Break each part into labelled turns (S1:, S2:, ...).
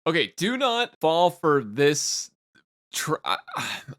S1: Okay, do not fall for this. I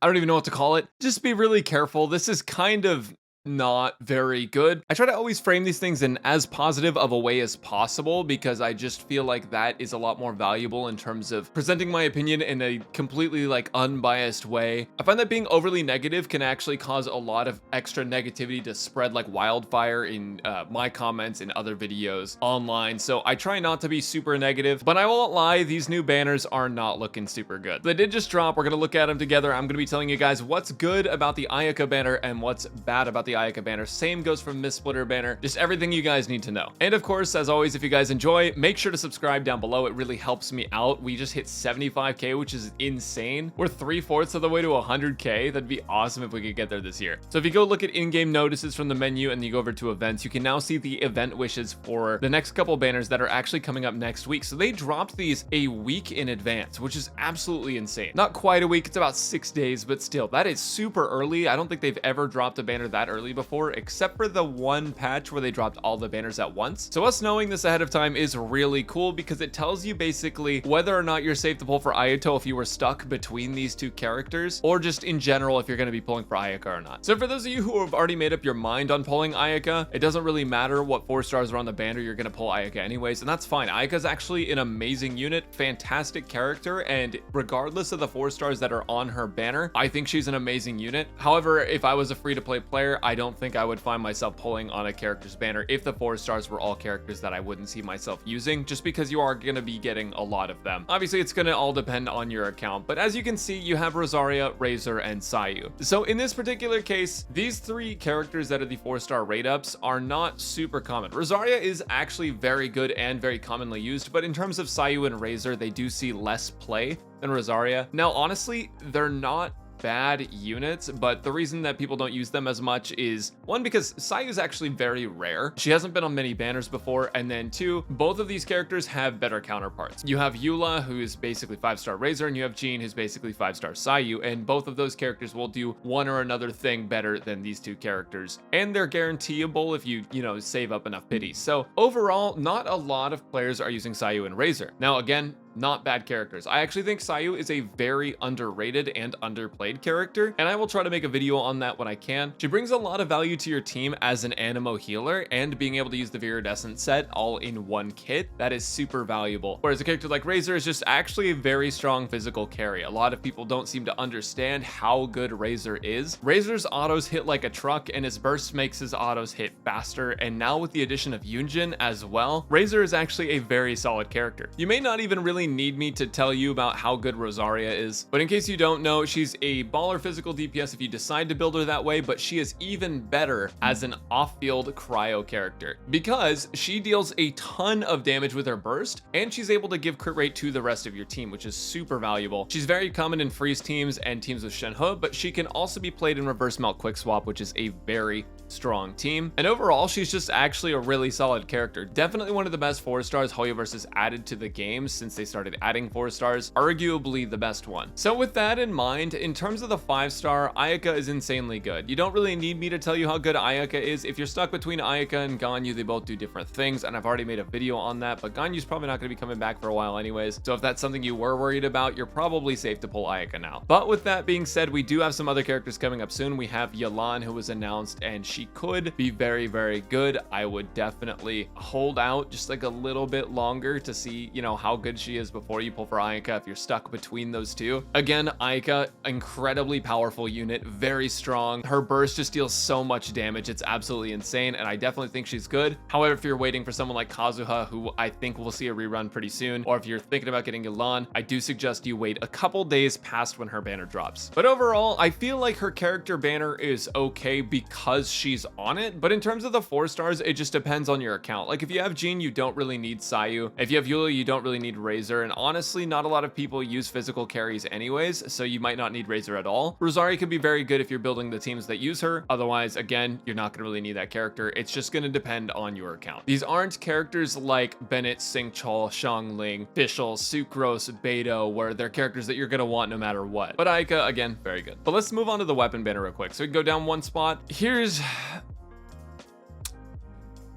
S1: don't even know what to call it. Just be really careful. This is kind of not very good. I try to always frame these things in as positive of a way as possible because I just feel like that is a lot more valuable in terms of presenting my opinion in a completely like unbiased way. I find that being overly negative can actually cause a lot of extra negativity to spread like wildfire in my comments in other videos online. So I try not to be super negative, but I won't lie, these new banners are not looking super good. They did just drop. We're going to look at them together. I'm going to be telling you guys what's good about the Ayaka banner and what's bad about the Ayaka banner. Same goes for Mistsplitter banner. Just everything you guys need to know. And of course, as always, if you guys enjoy, make sure to subscribe down below. It really helps me out. We just hit 75k, which is insane. We're 3/4 of the way to 100k. That'd be awesome if we could get there this year. So if you go look at in-game notices from the menu and you go over to events, you can now see the event wishes for the next couple banners that are actually coming up next week. So they dropped these a week in advance, which is absolutely insane. Not quite a week, it's about 6 days, but still, that is super early. I don't think they've ever dropped a banner that early before, except for the one patch where they dropped all the banners at once. So us knowing this ahead of time is really cool because it tells you basically whether or not you're safe to pull for Ayato if you were stuck between these two characters, or just in general if you're going to be pulling for Ayaka or not. So for those of you who have already made up your mind on pulling Ayaka, it doesn't really matter what 4 stars are on the banner, you're going to pull Ayaka anyways, and that's fine. Ayaka's actually an amazing unit, fantastic character, and regardless of the 4 stars that are on her banner, I think she's an amazing unit. However, if I was a free-to-play player, I don't think I would find myself pulling on a character's banner if the 4 stars were all characters that I wouldn't see myself using, just because you are going to be getting a lot of them. Obviously, it's going to all depend on your account, but as you can see, you have Rosaria, Razor, and Sayu. So in this particular case, these 3 characters that are the 4-star rate ups are not super common. Rosaria is actually very good and very commonly used, but in terms of Sayu and Razor, they do see less play than Rosaria. Now, honestly, they're not bad units, but the reason that people don't use them as much is, one, because Sayu is actually very rare. She hasn't been on many banners before, and then 2, both of these characters have better counterparts. You have Eula, who's basically 5-star Razor, and you have Jean, who's basically 5-star Sayu, and both of those characters will do one or another thing better than these 2 characters, and they're guaranteeable if you save up enough pity. So overall, not a lot of players are using Sayu and Razor. Now again, not bad characters. I actually think Sayu is a very underrated and underplayed character, and I will try to make a video on that when I can. She brings a lot of value to your team as an Anemo healer, and being able to use the Viridescent set all in one kit, that is super valuable. Whereas a character like Razor is just actually a very strong physical carry. A lot of people don't seem to understand how good Razor is. Razor's autos hit like a truck, and his burst makes his autos hit faster, and now with the addition of Yunjin as well, Razor is actually a very solid character. You may not even really need me to tell you about how good Rosaria is, but in case you don't know, she's a baller physical DPS if you decide to build her that way, but she is even better as an off-field cryo character because she deals a ton of damage with her burst, and she's able to give crit rate to the rest of your team, which is super valuable. She's very common in freeze teams and teams with Shenhe, but she can also be played in reverse melt quick swap, which is a very strong team. And overall, she's just actually a really solid character. Definitely one of the best 4 stars Hoyoverse has added to the game since they started adding 4 stars, arguably the best one. So with that in mind, in terms of the 5-star, Ayaka is insanely good. You don't really need me to tell you how good Ayaka is. If you're stuck between Ayaka and Ganyu, they both do different things, and I've already made a video on that, but Ganyu's probably not going to be coming back for a while anyways. So if that's something you were worried about, you're probably safe to pull Ayaka now. But with that being said, we do have some other characters coming up soon. We have Yelan, who was announced, and she could be very, very good. I would definitely hold out just like a little bit longer to see, how good she is before you pull for Ayaka if you're stuck between those 2. Again, Ayaka, incredibly powerful unit, very strong. Her burst just deals so much damage. It's absolutely insane, and I definitely think she's good. However, if you're waiting for someone like Kazuha, who I think we'll see a rerun pretty soon, or if you're thinking about getting Yelan, I do suggest you wait a couple days past when her banner drops. But overall, I feel like her character banner is okay because she's on it, but in terms of the 4 stars, it just depends on your account. Like if you have Jean, you don't really need Sayu. If you have Eula, you don't really need Razor, and honestly, not a lot of people use physical carries anyways, so you might not need Razor at all. Rosaria could be very good if you're building the teams that use her. Otherwise, again, you're not gonna really need that character. It's just gonna depend on your account. These aren't characters like Bennett, Singchul, Xiangling, Fischl, Sucrose, Beto, where they're characters that you're gonna want no matter what. But Ayaka, again, very good. But let's move on to the weapon banner real quick. So we can go down one spot.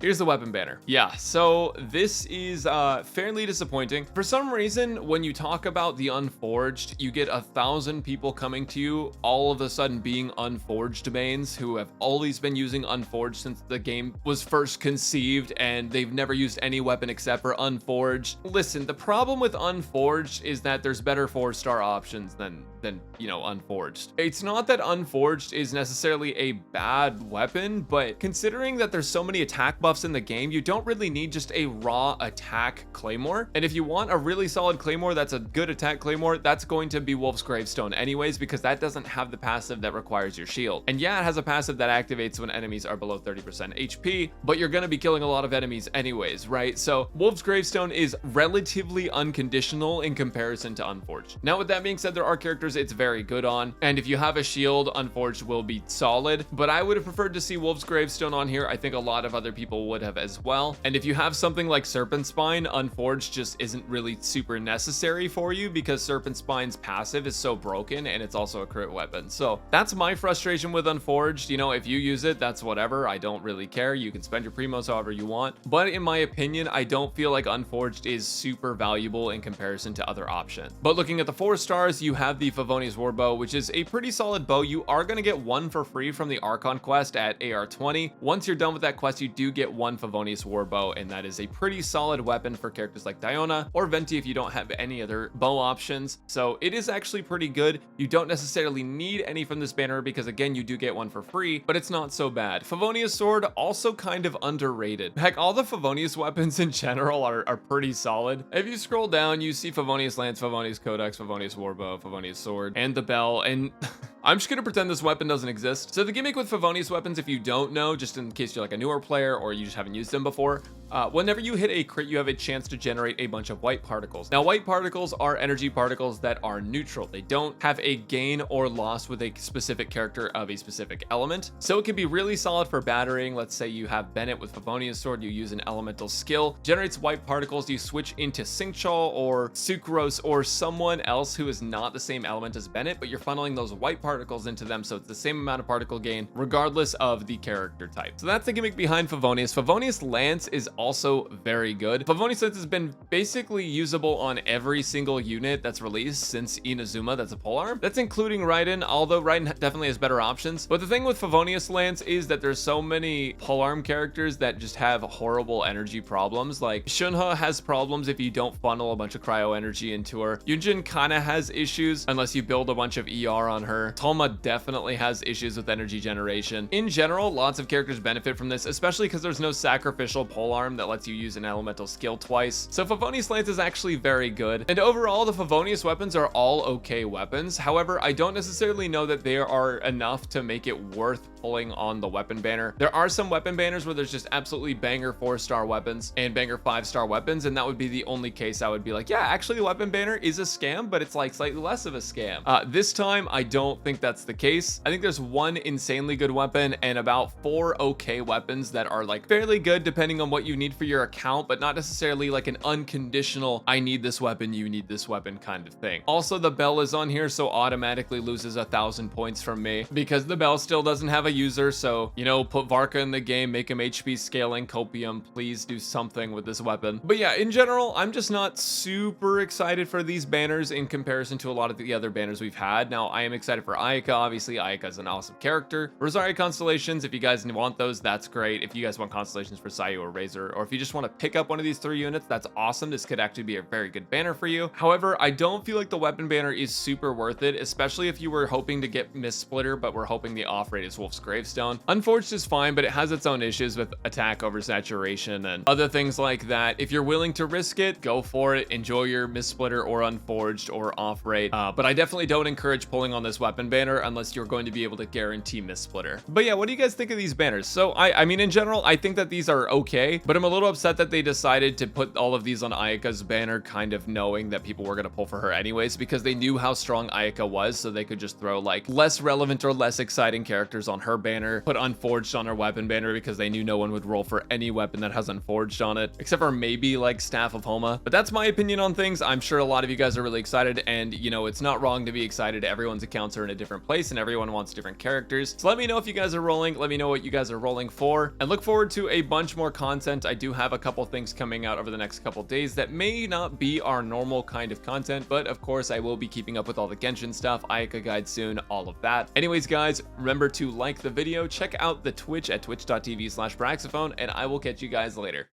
S1: Here's the weapon banner. Yeah, so this is fairly disappointing. For some reason, when you talk about the Unforged, you get 1,000 people coming to you, all of a sudden being Unforged mains who have always been using Unforged since the game was first conceived, and they've never used any weapon except for Unforged. Listen, the problem with Unforged is that there's better 4-star options than you know, Unforged. It's not that Unforged is necessarily a bad weapon, but considering that there's so many attack buffs in the game, you don't really need just a raw attack claymore. And if you want a really solid claymore that's a good attack claymore, that's going to be Wolf's Gravestone anyways, because that doesn't have the passive that requires your shield. And yeah, it has a passive that activates when enemies are below 30% HP, but you're going to be killing a lot of enemies anyways, right? So Wolf's Gravestone is relatively unconditional in comparison to Unforged. Now, with that being said, there are characters it's very good on, and if you have a shield, Unforged will be solid, but I would have preferred to see Wolf's Gravestone on here. I think a lot of other people would have as well. And if you have something like Serpent Spine, Unforged just isn't really super necessary for you because Serpent Spine's passive is so broken, and it's also a crit weapon. So that's my frustration with Unforged. You know, if you use it, that's whatever. I don't really care. You can spend your primos however you want, but in my opinion, I don't feel like Unforged is super valuable in comparison to other options. But looking at the 4 stars, you have the Favonius Warbow, which is a pretty solid bow. You are going to get one for free from the Archon quest at AR20. Once you're done with that quest, you do get one Favonius Warbow, and that is a pretty solid weapon for characters like Diona or Venti if you don't have any other bow options. So it is actually pretty good. You don't necessarily need any from this banner because, again, you do get one for free, but it's not so bad. Favonius Sword, also kind of underrated. Heck, all the Favonius weapons in general are pretty solid. If you scroll down, you see Favonius Lance, Favonius Codex, Favonius Warbow, Favonius Sword, and the bell, and I'm just gonna pretend this weapon doesn't exist. So the gimmick with Favonius weapons, if you don't know, just in case you're like a newer player or you just haven't used them before, whenever you hit a crit, you have a chance to generate a bunch of white particles. Now, white particles are energy particles that are neutral. They don't have a gain or loss with a specific character of a specific element. So it can be really solid for battering. Let's say you have Bennett with Favonius Sword, you use an elemental skill, generates white particles, you switch into Sinchal or Sucrose or someone else who is not the same element as Bennett, but you're funneling those white particles into them, so it's the same amount of particle gain regardless of the character type. So that's the gimmick behind Favonius. Favonius Lance is also very good. Favonius Lance has been basically usable on every single unit that's released since Inazuma that's a polearm. That's including Raiden, although Raiden definitely has better options. But the thing with Favonius Lance is that there's so many polearm characters that just have horrible energy problems. Like Shunha has problems if you don't funnel a bunch of cryo energy into her. Yunjin kind of has issues unless you build a bunch of ER on her. Tolma definitely has issues with energy generation. In general, lots of characters benefit from this, especially because there's no sacrificial polearm that lets you use an elemental skill twice. So Favonius Lance is actually very good. And overall, the Favonius weapons are all okay weapons. However, I don't necessarily know that they are enough to make it worth pulling on the weapon banner. There are some weapon banners where there's just absolutely banger 4-star weapons and banger 5-star weapons, and that would be the only case I would be like, yeah, actually the weapon banner is a scam, but it's like slightly less of a scam. This time, I don't think that's the case. I think there's one insanely good weapon and about 4 okay weapons that are like fairly good depending on what you need for your account, but not necessarily like an unconditional, I need this weapon, you need this weapon kind of thing. Also, the bell is on here, so automatically loses 1,000 points from me because the bell still doesn't have a user. So, you know, put Varka in the game, make him HP scaling, copium, please do something with this weapon. But yeah, in general, I'm just not super excited for these banners in comparison to a lot of the other banners we've had. Now, I am excited for Ayaka. Obviously, Ayaka is an awesome character. Rosaria Constellations, if you guys want those, that's great. If you guys want constellations for Sayu or Razor, or if you just want to pick up one of these 3 units, that's awesome. This could actually be a very good banner for you. However, I don't feel like the weapon banner is super worth it, especially if you were hoping to get Mistsplitter, but we're hoping the off rate is Wolf's Gravestone. Unforged is fine, but it has its own issues with attack oversaturation and other things like that. If you're willing to risk it, go for it. Enjoy your Mistsplitter or Unforged or off rate. But I definitely don't encourage pulling on this weapon banner unless you're going to be able to guarantee Mistsplitter. But yeah, what do you guys think of these banners? So I mean, in general, I think that these are okay, but I'm a little upset that they decided to put all of these on Ayaka's banner, kind of knowing that people were going to pull for her anyways, because they knew how strong Ayaka was, so they could just throw like less relevant or less exciting characters on her banner, put Unforged on her weapon banner because they knew no one would roll for any weapon that has Unforged on it, except for maybe like Staff of Homa. But that's my opinion on things. I'm sure a lot of you guys are really excited, and you know, it's not wrong to be excited. Everyone's accounts are in a different place and everyone wants different characters. So let me know if you guys are rolling. Let me know what you guys are rolling for, and look forward to a bunch more content. I do have a couple things coming out over the next couple days that may not be our normal kind of content, but of course I will be keeping up with all the Genshin stuff, Ayaka guide soon, all of that. Anyways, guys, remember to like the video, check out the Twitch at twitch.tv/Braxophone, and I will catch you guys later.